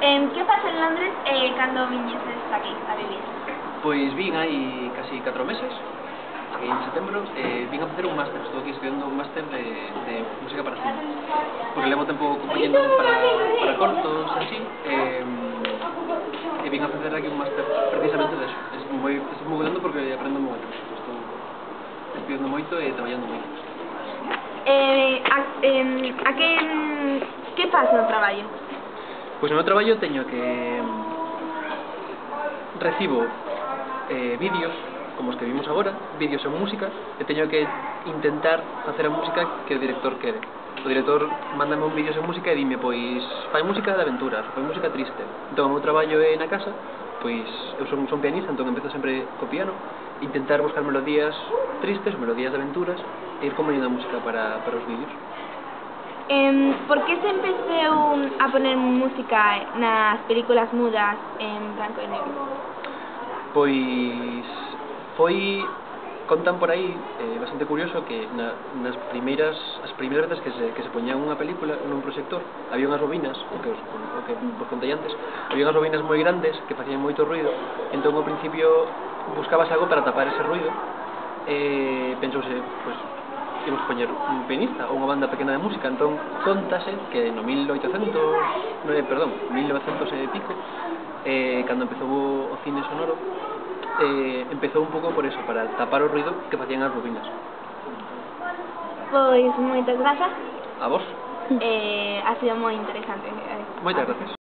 Que pasa en Londres cando viñeses aquí a vivir? Pois vin hai casi 4 meses, cheguei en setembro, vin a facer un máster, estou aquí estudiando un máster de música para cine, porque levo tempo compoñendo para cortos e así, e vin a facer aquí un máster precisamente deso. Estou moi volando porque aprendo moito, estou estudiando moito e traballando moito. Que faz no traballo? Pois no meu traballo teño que recibo vídeos como os que vimos agora, vídeos en música, e teño que intentar facer a música que o director quere. O director mándame un vídeo en música e dime, pois, fai música de aventuras, fai música triste. Entón, o meu traballo é na casa, pois, eu son pianista, entón empezo sempre co piano, intentar buscar melodías tristes, melodías de aventuras, e ir compoñendo a música para os vídeos. Por que se empeceu a poner música nas películas mudas en branco e negro? Pois contan por aí, bastante curioso, que as primeiras veces que se poñía unha película nun proxector, había unhas bobinas, o que vos contei antes, había unhas bobinas moi grandes que facían moito ruido, entón ao principio buscabas algo para tapar ese ruido, e pensouse, pois, imos poñer un pianista ou unha banda pequena de música. Entón contase que no 1900 e pico, cando empezou o cine sonoro, empezou un pouco por eso, para tapar o ruido que facían as bobinas. Pois moitas grazas. A vos? Ha sido moi interesante. Moitas grazas.